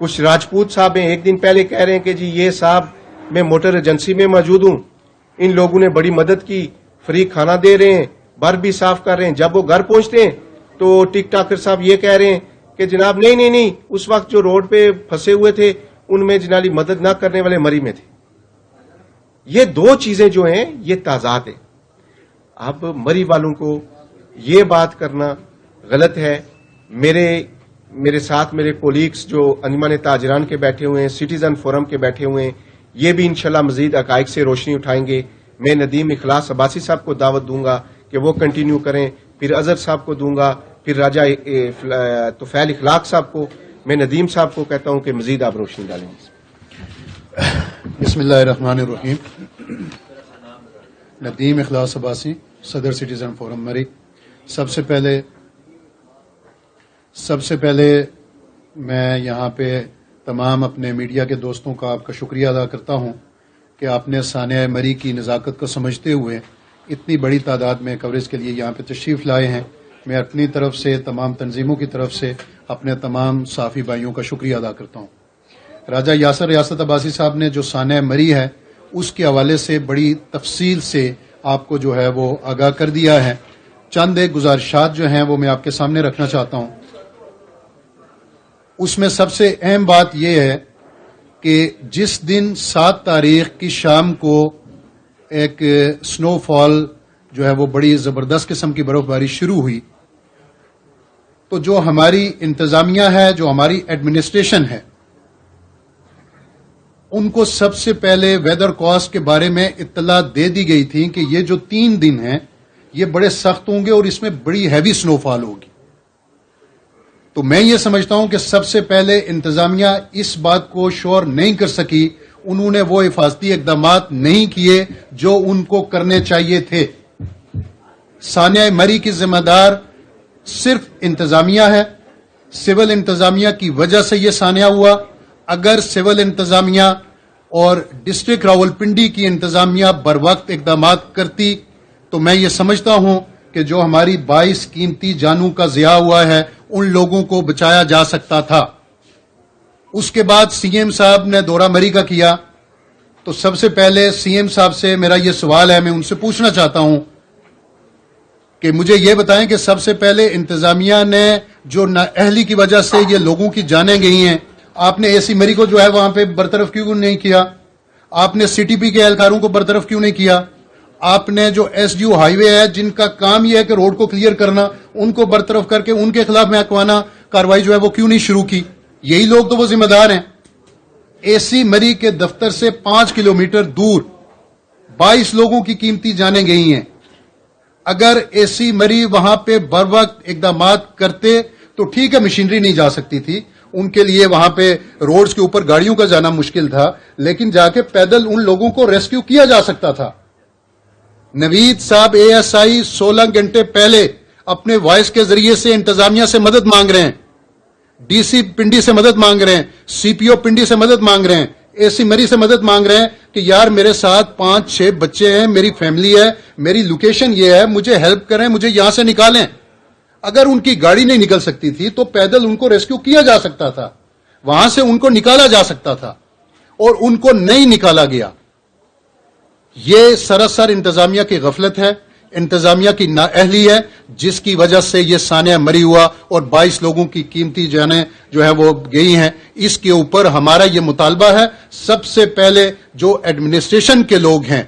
کچھ راجپوت صاحب ہیں ایک دن پہلے کہہ رہے ہیں کہ جی یہ صاحب میں موٹر ایجنسی میں موجود ہوں, ان لوگوں نے بڑی مدد کی, فری کھانا دے رہے ہیں, بر بھی صاف کر رہے ہیں. جب وہ گھر پہنچتے ہیں تو ٹک ٹاکر صاحب یہ کہہ رہے ہیں کہ جناب نہیں اس وقت جو روڈ پہ پھنسے ہوئے تھے ان میں جنالی مدد نہ کرنے والے مری میں تھے. یہ دو چیزیں جو ہیں یہ تضاد ہیں. اب مری والوں کو یہ بات کرنا غلط ہے. میرے ساتھ میرے کولیگز جو انجمن تاجران کے بیٹھے ہوئے ہیں, سٹیزن فورم کے بیٹھے ہوئے ہیں, یہ بھی انشاءاللہ مزید حقائق سے روشنی اٹھائیں گے. میں ندیم اخلاص عباسی صاحب کو دعوت دوں گا کہ وہ کنٹینیو کریں, پھر اظہر صاحب کو دوں گا, پھر راجہ طفیل اخلاق صاحب کو. میں ندیم صاحب کو کہتا ہوں کہ مزید آپ روشنی ڈالیں گے. بسم اللہ الرحمن الرحیم. ندیم اخلاص عباسی, صدر سٹیزن فورم مری. سب سے پہلے میں یہاں پہ تمام اپنے میڈیا کے دوستوں کا آپ کا شکریہ ادا کرتا ہوں کہ آپ نے سانحہ مری کی نزاکت کو سمجھتے ہوئے اتنی بڑی تعداد میں کوریج کے لیے یہاں پہ تشریف لائے ہیں. میں اپنی طرف سے, تمام تنظیموں کی طرف سے اپنے تمام صحافی بھائیوں کا شکریہ ادا کرتا ہوں. راجہ یاسر ریاست عباسی صاحب نے جو سانحہ مری ہے اس کے حوالے سے بڑی تفصیل سے آپ کو جو ہے وہ آگاہ کر دیا ہے. چند ایک گزارشات جو ہیں وہ میں آپ کے سامنے رکھنا چاہتا ہوں. اس میں سب سے اہم بات یہ ہے کہ جس دن 7 تاریخ کی شام کو ایک سنو فال جو ہے وہ بڑی زبردست قسم کی برف باری شروع ہوئی, تو جو ہماری انتظامیہ ہے, جو ہماری ایڈمنسٹریشن ہے, ان کو سب سے پہلے ویدر کاسٹ کے بارے میں اطلاع دے دی گئی تھی کہ یہ جو 3 دن ہیں یہ بڑے سخت ہوں گے اور اس میں بڑی ہیوی سنو فال ہوگی. تو میں یہ سمجھتا ہوں کہ سب سے پہلے انتظامیہ اس بات کو شور نہیں کر سکی, انہوں نے وہ حفاظتی اقدامات نہیں کیے جو ان کو کرنے چاہیے تھے. سانحہ مری کی ذمہ دار صرف انتظامیہ ہے. سول انتظامیہ کی وجہ سے یہ سانحہ ہوا. اگر سول انتظامیہ اور ڈسٹرکٹ راولپنڈی کی انتظامیہ بر وقت اقدامات کرتی تو میں یہ سمجھتا ہوں کہ جو ہماری 22 قیمتی جانوں کا ضیاع ہوا ہے ان لوگوں کو بچایا جا سکتا تھا. اس کے بعد سی ایم صاحب نے دورہ مری کا کیا, تو سب سے پہلے سی ایم صاحب سے میرا یہ سوال ہے, میں ان سے پوچھنا چاہتا ہوں کہ مجھے یہ بتائیں کہ سب سے پہلے انتظامیہ نے جو نااہلی کی وجہ سے یہ لوگوں کی جانیں گئی ہیں, آپ نے اے سی مری کو جو ہے وہاں پہ برطرف کیوں نہیں کیا؟ آپ نے سی ٹی پی کے اہلکاروں کو برطرف کیوں نہیں کیا؟ آپ نے جو ایس ڈی او ہائی وے ہے جن کا کام یہ ہے کہ روڈ کو کلیئر کرنا, ان کو برطرف کر کے ان کے خلاف محکمانہ کاروائی جو ہے وہ کیوں نہیں شروع کی؟ یہی لوگ تو وہ ذمہ دار ہیں. اے سی مری کے دفتر سے 5 کلومیٹر دور 22 لوگوں کی قیمتی جانیں گئی ہیں. اگر اے سی مری وہاں پہ بر وقت اقدامات کرتے تو ٹھیک ہے, مشینری نہیں جا سکتی تھی, ان کے لیے وہاں پہ روڈز کے اوپر گاڑیوں کا جانا مشکل تھا, لیکن جا کے پیدل ان لوگوں کو ریسکیو کیا جا سکتا تھا. نوید صاحب اے ایس آئی 16 گھنٹے پہلے اپنے وائس کے ذریعے سے انتظامیہ سے مدد مانگ رہے ہیں, ڈی سی پنڈی سے مدد مانگ رہے ہیں, سی پی او پنڈی سے مدد مانگ رہے ہیں, اے سی مری سے مدد مانگ رہے ہیں کہ یار میرے ساتھ 5-6 بچے ہیں, میری فیملی ہے, میری لوکیشن یہ ہے, مجھے ہیلپ کریں, مجھے یہاں سے نکالیں. اگر ان کی گاڑی نہیں نکل سکتی تھی تو پیدل ان کو ریسکیو کیا جا سکتا تھا, وہاں سے ان کو نکالا جا سکتا تھا, اور ان کو نہیں نکالا گیا. یہ سراسر انتظامیہ کی غفلت ہے, انتظامیہ کی نااہلی ہے, جس کی وجہ سے یہ سانحہ مری ہوا اور 22 لوگوں کی قیمتی جانیں جو ہے وہ گئی ہیں. اس کے اوپر ہمارا یہ مطالبہ ہے, سب سے پہلے جو ایڈمنسٹریشن کے لوگ ہیں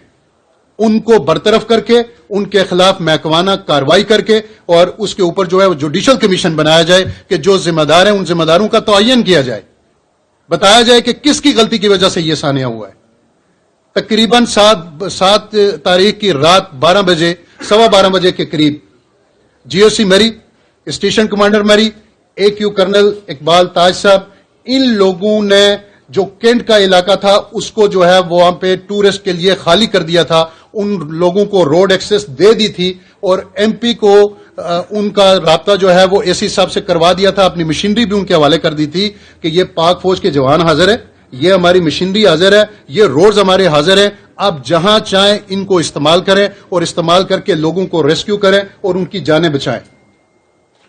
ان کو برطرف کر کے, ان کے خلاف محکمانہ کاروائی کر کے, اور اس کے اوپر جو ہے وہ جوڈیشل کمیشن بنایا جائے کہ جو ذمہ دار ہیں ان ذمہ داروں کا تعین کیا جائے, بتایا جائے کہ کس کی غلطی کی وجہ سے یہ سانحہ ہوا ہے. تقریباً 7 تاریخ کی رات 12 بجے 12:15 بجے کے قریب جی او سی مری, اسٹیشن کمانڈر مری, اے کیو کرنل اقبال تاج صاحب, ان لوگوں نے جو کینٹ کا علاقہ تھا اس کو جو ہے وہ وہاں پہ ٹورسٹ کے لیے خالی کر دیا تھا, ان لوگوں کو روڈ ایکسس دے دی تھی, اور ایم پی کو ان کا رابطہ جو ہے وہ اے سی صاحب سے کروا دیا تھا, اپنی مشینری بھی ان کے حوالے کر دی تھی کہ یہ پاک فوج کے جوان حاضر ہے, یہ ہماری مشینری حاضر ہے, یہ روڈز ہمارے حاضر ہیں, آپ جہاں چاہیں ان کو استعمال کریں اور استعمال کر کے لوگوں کو ریسکیو کریں اور ان کی جانیں بچائیں.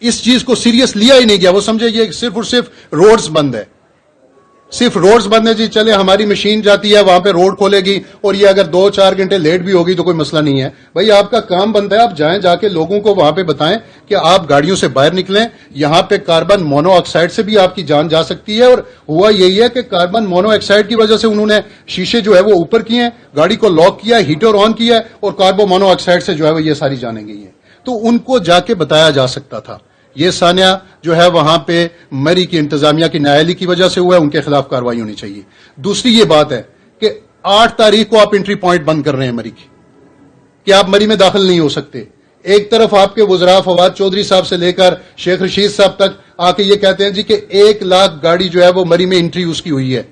اس چیز کو سیریس لیا ہی نہیں گیا, وہ سمجھے یہ صرف اور صرف روڈز بند ہے. صرف روڈز بند ہے جی، چلے ہماری مشین جاتی ہے وہاں پہ روڈ کھولے گی اور یہ اگر 2-4 گھنٹے لیٹ بھی ہوگی تو کوئی مسئلہ نہیں ہے. بھائی آپ کا کام بنتا ہے آپ جائیں جا کے لوگوں کو وہاں پہ بتائیں کہ آپ گاڑیوں سے باہر نکلیں. یہاں پہ کاربن مونو آکسائڈ سے بھی آپ کی جان جا سکتی ہے، اور ہوا یہی ہے کہ کاربن مونو آکسائڈ کی وجہ سے انہوں نے شیشے جو ہے وہ اوپر کیے ہیں، گاڑی کو لاک کیا، ہیٹر آن کیا اور کاربن مونو آکسائڈ سے جو ہے وہ یہ ساری جانیں گئی ہیں. تو ان کو جا کے بتایا جا سکتا تھا. یہ سانحہ جو ہے وہاں پہ مری کی انتظامیہ کی نااہلی کی وجہ سے ہوا ہے، ان کے خلاف کارروائی ہونی چاہیے. دوسری یہ بات ہے کہ 8 تاریخ کو آپ انٹری پوائنٹ بند کر رہے ہیں مری کی، کہ آپ مری میں داخل نہیں ہو سکتے. ایک طرف آپ کے وزراء فواد چودھری صاحب سے لے کر شیخ رشید صاحب تک آ کے یہ کہتے ہیں جی کہ 1 لاکھ گاڑی جو ہے وہ مری میں انٹری اس کی ہوئی ہے.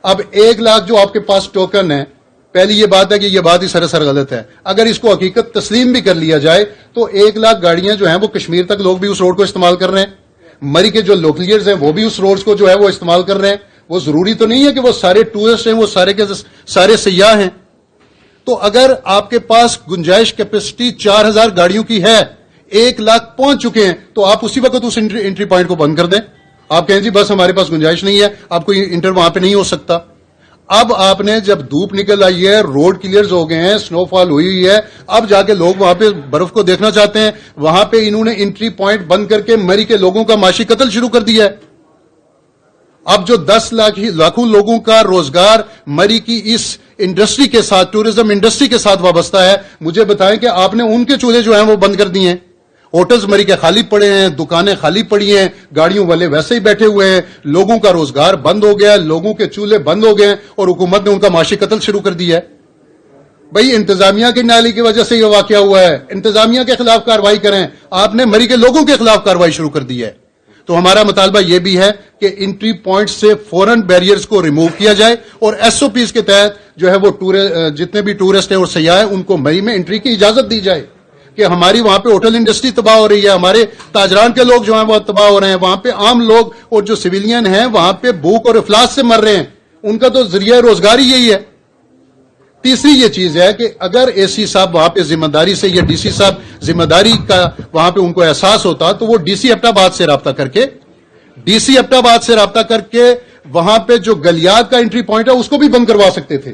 اب 1 لاکھ جو آپ کے پاس ٹوکن ہے، پہلی یہ بات ہے کہ یہ بات ہی سراسر غلط ہے. اگر اس کو حقیقت تسلیم بھی کر لیا جائے تو 1 لاکھ گاڑیاں جو ہیں وہ کشمیر تک لوگ بھی اس روڈ کو استعمال کر رہے ہیں، مری کے جو لوکلیئرز ہیں وہ بھی اس روڈز کو جو ہے وہ استعمال کر رہے ہیں. وہ ضروری تو نہیں ہے کہ وہ سارے ٹورسٹ ہیں، وہ سارے کے سارے سیاح ہیں. تو اگر آپ کے پاس گنجائش کیپیسٹی 4000 گاڑیوں کی ہے، 1 لاکھ پہنچ چکے ہیں، تو آپ اسی وقت اس انٹری پوائنٹ کو بند کر دیں. آپ کہیں جی بس ہمارے پاس گنجائش نہیں ہے، آپ کو انٹر وہاں پہ نہیں ہو سکتا. اب آپ نے جب دھوپ نکل آئی ہے، روڈ کلیئرز ہو گئے ہیں، سنو فال ہوئی ہوئی ہے، اب جا کے لوگ وہاں پہ برف کو دیکھنا چاہتے ہیں. وہاں پہ انہوں نے انٹری پوائنٹ بند کر کے مری کے لوگوں کا معاشی قتل شروع کر دیا ہے. اب جو 10 لاکھوں لوگوں کا روزگار مری کی اس انڈسٹری کے ساتھ، ٹورزم انڈسٹری کے ساتھ وابستہ ہے، مجھے بتائیں کہ آپ نے ان کے چولہے جو ہیں وہ بند کر دیے ہیں. ہوٹلز مری کے خالی پڑے ہیں، دکانیں خالی پڑی ہیں، گاڑیوں والے ویسے ہی بیٹھے ہوئے ہیں، لوگوں کا روزگار بند ہو گیا ہے، لوگوں کے چولہے بند ہو گئے ہیں اور حکومت نے ان کا معاشی قتل شروع کر دیا ہے. بھئی انتظامیہ کی نااہلی کی وجہ سے یہ واقعہ ہوا ہے، انتظامیہ کے خلاف کارروائی کریں. آپ نے مری کے لوگوں کے خلاف کارروائی شروع کر دی ہے. تو ہمارا مطالبہ یہ بھی ہے کہ انٹری پوائنٹ سے فوراً بیریئرز کو ریموو کیا جائے اور ایس او پیز کے تحت جو ہے وہ جتنے بھی ٹورسٹ ہیں اور سیاح ہیں ان کو مری میں انٹری کی اجازت دی جائے. کہ ہماری وہاں پہ ہوٹل انڈسٹری تباہ ہو رہی ہے، ہمارے تاجران کے لوگ جو ہیں وہ تباہ ہو رہے ہیں، وہاں پہ عام لوگ اور جو سویلین ہیں وہاں پہ بھوک اور افلاس سے مر رہے ہیں، ان کا تو ذریعہ روزگار ہی یہی ہے. تیسری یہ چیز ہے کہ اگر اے سی صاحب وہاں پہ ذمہ داری سے یا ڈی سی صاحب ذمہ داری کا وہاں پہ ان کو احساس ہوتا تو وہ ڈی سی ایبٹ آباد سے رابطہ کر کے وہاں پہ جو گلیات کا انٹری پوائنٹ ہے اس کو بھی بند کروا سکتے تھے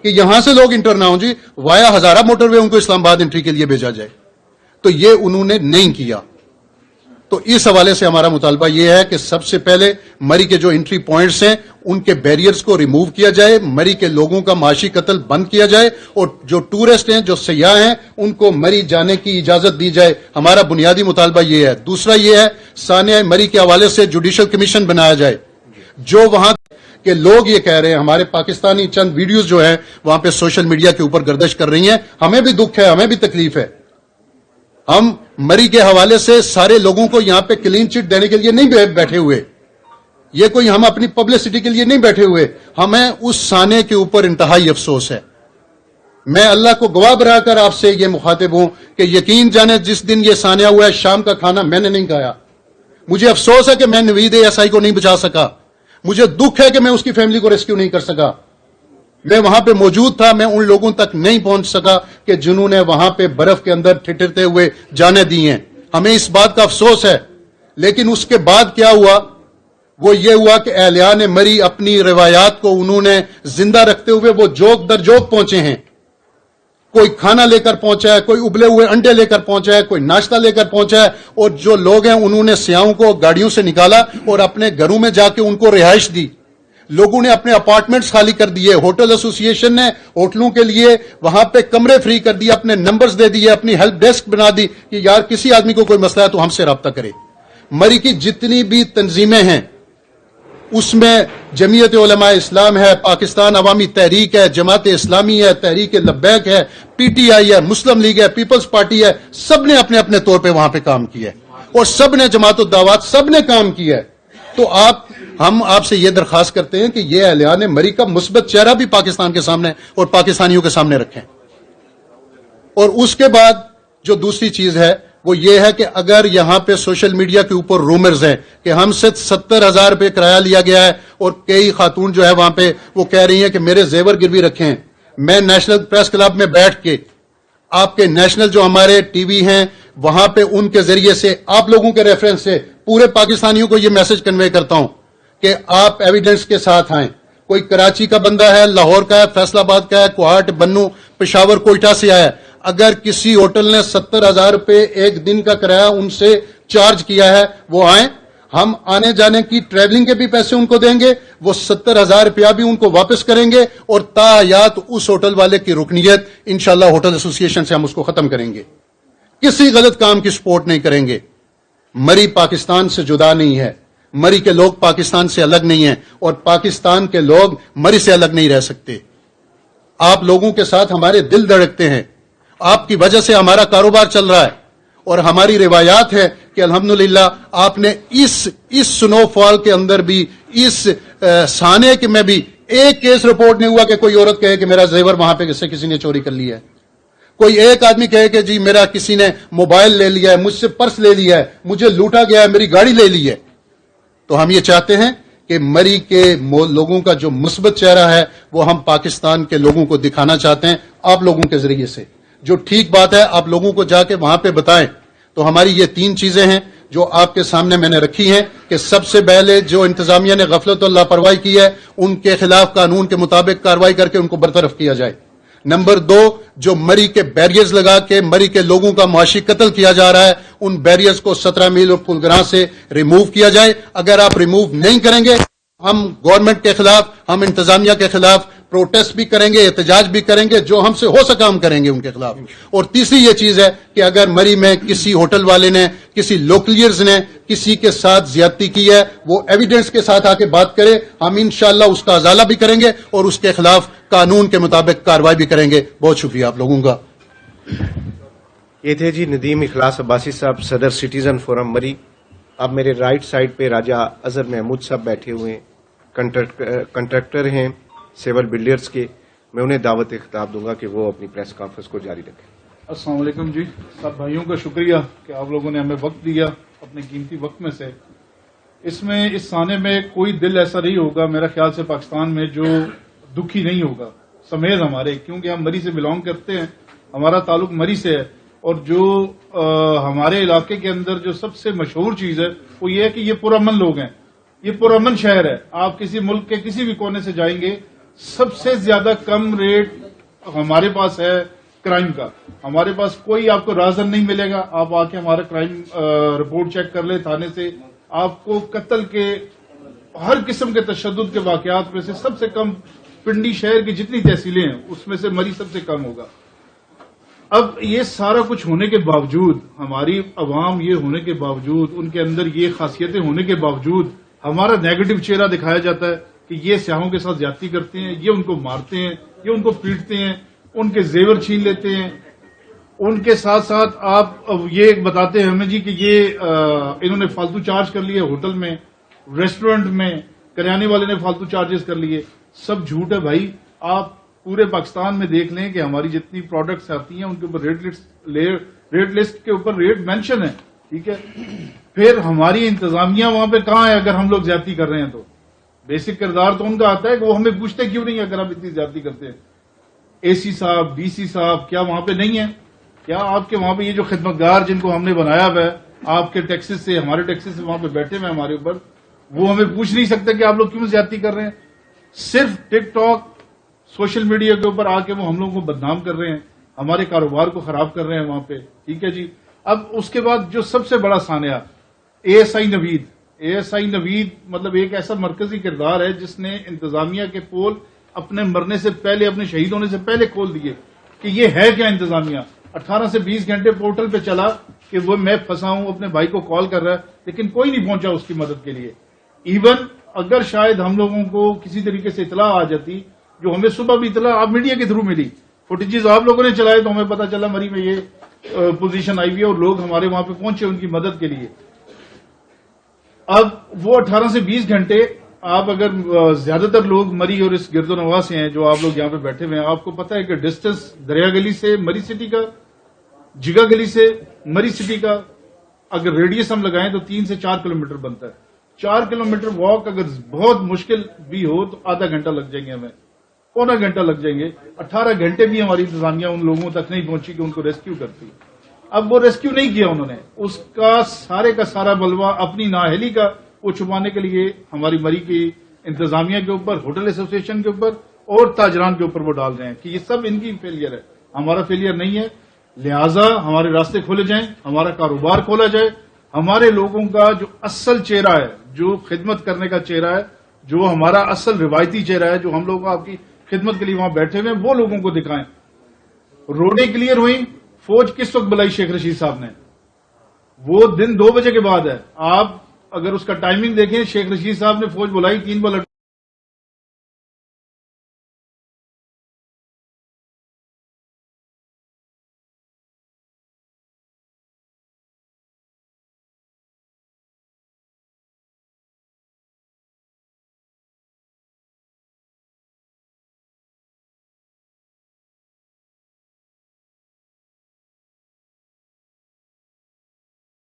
کہ یہاں سے لوگ انٹر نہ ہوں جی، وایا ہزارہ موٹر وے ان کو اسلام آباد انٹری کے لیے بھیجا جائے. تو یہ انہوں نے نہیں کیا. تو اس حوالے سے ہمارا مطالبہ یہ ہے کہ سب سے پہلے مری کے جو انٹری پوائنٹس ہیں ان کے بیریئرز کو ریموو کیا جائے، مری کے لوگوں کا معاشی قتل بند کیا جائے اور جو ٹورسٹ ہیں، جو سیاح ہیں، ان کو مری جانے کی اجازت دی جائے. ہمارا بنیادی مطالبہ یہ ہے. دوسرا یہ ہے سانحہ مری کے حوالے سے جوڈیشل کمیشن بنایا جائے. جو وہاں کہ لوگ یہ کہہ رہے ہیں، ہمارے پاکستانی چند ویڈیوز جو ہیں وہاں پہ سوشل میڈیا کے اوپر گردش کر رہی ہیں، ہمیں بھی دکھ ہے، ہمیں بھی تکلیف ہے. ہم مری کے حوالے سے سارے لوگوں کو یہاں پہ کلین چٹ دینے کے لیے نہیں بیٹھے ہوئے، یہ کوئی ہم اپنی پبلسٹی کے لیے نہیں بیٹھے ہوئے. ہمیں اس سانحے کے اوپر انتہائی افسوس ہے. میں اللہ کو گواہ بنا کر آپ سے یہ مخاطب ہوں کہ یقین جانے جس دن یہ سانحہ ہوا ہے شام کا کھانا میں نے نہیں کھایا. مجھے افسوس ہے کہ میں نوید ایسائی کو نہیں بچا سکا. مجھے دکھ ہے کہ میں اس کی فیملی کو ریسکیو نہیں کر سکا. میں وہاں پہ موجود تھا، میں ان لوگوں تک نہیں پہنچ سکا کہ جنہوں نے وہاں پہ برف کے اندر ٹھٹرتے ہوئے جانیں دی ہیں. ہمیں اس بات کا افسوس ہے. لیکن اس کے بعد کیا ہوا؟ وہ یہ ہوا کہ اہلیان مری اپنی روایات کو انہوں نے زندہ رکھتے ہوئے وہ جوک در جوک پہنچے ہیں. کوئی کھانا لے کر پہنچا ہے، کوئی ابلے ہوئے انڈے لے کر پہنچا ہے، کوئی ناشتہ لے کر پہنچا ہے، اور جو لوگ ہیں انہوں نے سیاحوں کو گاڑیوں سے نکالا اور اپنے گھروں میں جا کے ان کو رہائش دی. لوگوں نے اپنے اپارٹمنٹس خالی کر دیے. ہوٹل ایسوسی ایشن نے ہوٹلوں کے لیے وہاں پہ کمرے فری کر دیے، اپنے نمبرز دے دیے، اپنی ہیلپ ڈیسک بنا دی کہ یار کسی آدمی کو کوئی مسئلہ ہے تو ہم سے رابطہ کرے. مری کی جتنی بھی تنظیمیں ہیں اس میں جمعیت علماء اسلام ہے، پاکستان عوامی تحریک ہے، جماعت اسلامی ہے، تحریک لبیک ہے، پی ٹی آئی ہے، مسلم لیگ ہے، پیپلز پارٹی ہے، سب نے اپنے اپنے طور پہ وہاں پہ کام کیا ہے اور سب نے جماعت الدعوات سب نے کام کیا ہے. تو ہم آپ سے یہ درخواست کرتے ہیں کہ یہ اہلیان مری کا مثبت چہرہ بھی پاکستان کے سامنے اور پاکستانیوں کے سامنے رکھیں. اور اس کے بعد جو دوسری چیز ہے وہ یہ ہے کہ اگر یہاں پہ سوشل میڈیا کے اوپر رومرز ہیں کہ ہم سے 70,000 روپے کرایہ لیا گیا ہے اور کئی خاتون جو ہے وہاں پہ وہ کہہ رہی ہیں کہ میرے زیور گروی رکھیں ہیں. میں نیشنل پریس کلب میں بیٹھ کے آپ کے نیشنل جو ہمارے ٹی وی ہیں وہاں پہ ان کے ذریعے سے آپ لوگوں کے ریفرنس سے پورے پاکستانیوں کو یہ میسج کنوے کرتا ہوں کہ آپ ایویڈنس کے ساتھ آئیں. کوئی کراچی کا بندہ ہے, لاہور کا ہے, فیصل آباد کا ہے, کوہاٹ, بنو, پشاور, کوئٹہ سے آیا ہے. اگر کسی ہوٹل نے 70,000 روپے ایک دن کا کرایہ ان سے چارج کیا ہے, وہ آئیں, ہم آنے جانے کی ٹریولنگ کے بھی پیسے ان کو دیں گے, وہ 70,000 روپیہ بھی ان کو واپس کریں گے, اور تاحیات اس ہوٹل والے کی رکنیت انشاءاللہ ہوٹل ایسوسی ایشن سے ہم اس کو ختم کریں گے. کسی غلط کام کی سپورٹ نہیں کریں گے. مری پاکستان سے جدا نہیں ہے, مری کے لوگ پاکستان سے الگ نہیں ہیں, اور پاکستان کے لوگ مری سے الگ نہیں رہ سکتے. آپ لوگوں کے ساتھ ہمارے دل دھڑکتے ہیں, آپ کی وجہ سے ہمارا کاروبار چل رہا ہے, اور ہماری روایات ہے کہ الحمدللہ آپ نے اس سنو فال کے اندر بھی, اس سانے میں بھی ایک کیس رپورٹ نہیں ہوا کہ کوئی عورت کہے کہ میرا زیور وہاں پہ کسی نے چوری کر لیا ہے. کوئی ایک آدمی کہے کہ جی میرا کسی نے موبائل لے لیا ہے, مجھ سے پرس لے لیا ہے, مجھے لوٹا گیا ہے, میری گاڑی لے لی ہے. تو ہم یہ چاہتے ہیں کہ مری کے لوگوں کا جو مثبت چہرہ ہے وہ ہم پاکستان کے لوگوں کو دکھانا چاہتے ہیں آپ لوگوں کے ذریعے سے. جو ٹھیک بات ہے آپ لوگوں کو جا کے وہاں پہ بتائیں. تو ہماری یہ 3 چیزیں ہیں جو آپ کے سامنے میں نے رکھی ہیں کہ سب سے پہلے جو انتظامیہ نے غفلت اور لاپرواہی کی ہے ان کے خلاف قانون کے مطابق کارروائی کر کے ان کو برطرف کیا جائے. نمبر 2, جو مری کے بیریئرز لگا کے مری کے لوگوں کا معاشی قتل کیا جا رہا ہے ان بیریئرز کو 17 میل اور پھولگراں سے ریموو کیا جائے. اگر آپ ریموو نہیں کریں گے ہم گورنمنٹ کے خلاف, ہم انتظامیہ کے خلاف پروٹیسٹ بھی کریں گے, احتجاج بھی کریں گے, جو ہم سے ہو سکا ہم کریں گے ان کے خلاف. اور تیسری یہ چیز ہے کہ اگر مری میں کسی ہوٹل والے نے, کسی لوکلیئرز نے کسی کے ساتھ زیادتی کی ہے وہ ایویڈنس کے ساتھ آ کے بات کرے, ہم انشاءاللہ اس کا ازالہ بھی کریں گے اور اس کے خلاف قانون کے مطابق کارروائی بھی کریں گے. بہت شکریہ آپ لوگوں کا. یہ تھے جی ندیم اخلاص عباسی صاحب, صدر سٹیزن فورم مری. اب میرے رائٹ سائڈ پہ راجہ اظہر محمود صاحب بیٹھے ہوئے ہیں, کنٹریکٹر ہیں سیول بلڈرز کے. میں انہیں دعوت خطاب دوں گا کہ وہ اپنی پریس کانفرنس کو جاری رکھیں. السلام علیکم جی. سب بھائیوں کا شکریہ کہ آپ لوگوں نے ہمیں وقت دیا اپنے قیمتی وقت میں سے. اس سانے میں کوئی دل ایسا نہیں ہوگا میرا خیال سے پاکستان میں جو دکھی نہیں ہوگا سمیز ہمارے, کیونکہ ہم مری سے بلانگ کرتے ہیں, ہمارا تعلق مری سے ہے. اور جو ہمارے علاقے کے اندر جو سب سے مشہور چیز ہے وہ یہ ہے کہ یہ پرامن لوگ ہیں, یہ پرامن شہر ہے. آپ کسی ملک کے کسی بھی کونے سے جائیں گے سب سے زیادہ کم ریٹ ہمارے پاس ہے کرائم کا. ہمارے پاس کوئی آپ کو رازن نہیں ملے گا. آپ آ کے ہمارا کرائم رپورٹ چیک کر لیں تھانے سے, آپ کو قتل کے ہر قسم کے تشدد کے واقعات میں سے سب سے کم پنڈی شہر کی جتنی تحصیلیں ہیں اس میں سے مری سب سے کم ہوگا. اب یہ سارا کچھ ہونے کے باوجود, ہماری عوام یہ ہونے کے باوجود, ان کے اندر یہ خاصیتیں ہونے کے باوجود ہمارا نیگیٹو چہرہ دکھایا جاتا ہے کہ یہ سیاحوں کے ساتھ زیادتی کرتے ہیں, یہ ان کو مارتے ہیں, یہ ان کو پیٹتے ہیں, ان کے زیور چھین لیتے ہیں. ان کے ساتھ ساتھ آپ یہ بتاتے ہیں ہمیں جی کہ یہ انہوں نے فالتو چارج کر لیے ہوٹل میں, ریسٹورنٹ میں, کریانے والے نے فالتو چارجز کر لیے. سب جھوٹ ہے بھائی. آپ پورے پاکستان میں دیکھ لیں کہ ہماری جتنی پروڈکٹس آتی ہیں ان کے اوپر ریٹ لسٹ کے اوپر ریٹ مینشن ہے, ٹھیک ہے. پھر ہماری انتظامیہ وہاں پہ کہاں ہے اگر ہم لوگ زیادتی کر رہے ہیں تو؟ بیسک کردار تو ان کا آتا ہے کہ وہ ہمیں پوچھتے کیوں نہیں اگر ہم اتنی زیادتی کرتے ہیں. اے سی صاحب, ڈی سی صاحب کیا وہاں پہ نہیں ہے؟ کیا آپ کے وہاں پہ یہ جو خدمتگار جن کو ہم نے بنایا ہوا ہے آپ کے ٹیکسز سے, ہمارے ٹیکسز سے وہاں پہ بیٹھے ہوئے ہمارے اوپر, وہ ہمیں پوچھ نہیں سکتے کہ آپ لوگ کیوں زیادتی کر رہے ہیں؟ صرف ٹک ٹاک سوشل میڈیا کے اوپر آ کے وہ ہم لوگوں کو بدنام کر رہے ہیں, ہمارے کاروبار کو خراب کر رہے ہیں وہاں پہ, ٹھیک ہے جی. اب اس کے بعد جو سب سے بڑا سانحہ A S I Naveed. A S I نوید مطلب ایک ایسا مرکزی کردار ہے جس نے انتظامیہ کے پول اپنے مرنے سے پہلے, اپنے شہید ہونے سے پہلے کھول دیے کہ یہ ہے کیا انتظامیہ. 18 سے 20 گھنٹے پورٹل پہ چلا کہ وہ میں پھنسا ہوں, اپنے بھائی کو کال کر رہا ہے, لیکن کوئی نہیں پہنچا اس کی مدد کے لیے. ایون اگر شاید ہم لوگوں کو کسی طریقے سے اطلاع آ جاتی, جو ہمیں صبح بھی اطلاع آپ میڈیا کے تھرو ملی, فوٹیجز آپ لوگوں نے چلائے تو ہمیں پتا چلا مری میں یہ پوزیشن آئی ہوئی ہے اور لوگ ہمارے وہاں پہ پہنچے ان کی مدد کے لیے. اب وہ 18 سے 20 گھنٹے آپ اگر زیادہ تر لوگ مری اور اس گرد و نواح سے ہیں جو آپ لوگ یہاں پہ بیٹھے ہوئے ہیں, آپ کو پتا ہے کہ ڈسٹینس دریا گلی سے مری سٹی کا, جگا گلی سے مری سٹی کا اگر ریڈیس ہم لگائیں تو 3 سے 4 کلومیٹر بنتا ہے. 4 کلومیٹر واک اگر بہت مشکل بھی ہو تو آدھا گھنٹہ لگ جائیں گے, ہمیں پونا گھنٹہ لگ جائیں گے. 18 گھنٹے بھی ہماری انتظامیہ ان لوگوں تک نہیں پہنچی کہ ان کو ریسکیو کرتی. اب وہ ریسکیو نہیں کیا انہوں نے, اس کا سارا بلوا اپنی نااہلی کا وہ چھپانے کے لیے ہماری مری کی انتظامیہ کے اوپر، ہوٹل ایسوسی ایشن کے اوپر اور تاجران کے اوپر وہ ڈال رہے ہیں کہ یہ سب ان کی فیلئر ہے، ہمارا فیلئر نہیں ہے. لہذا ہمارے راستے کھولے جائیں، ہمارا کاروبار کھولا جائے، ہمارے لوگوں کا جو اصل چہرہ ہے، جو خدمت کرنے کا چہرہ ہے، جو ہمارا اصل روایتی چہرہ ہے، جو ہم لوگ آپ کی خدمت کے لیے وہاں بیٹھے ہوئے ہیں، وہ لوگوں کو دکھائیں. روڈیں کلیئر ہوئیں. فوج کس وقت بلائی شیخ رشید صاحب نے؟ وہ دن 2 بجے کے بعد ہے. آپ اگر اس کا ٹائمنگ دیکھیں، شیخ رشید صاحب نے فوج بلائی 3 بجے.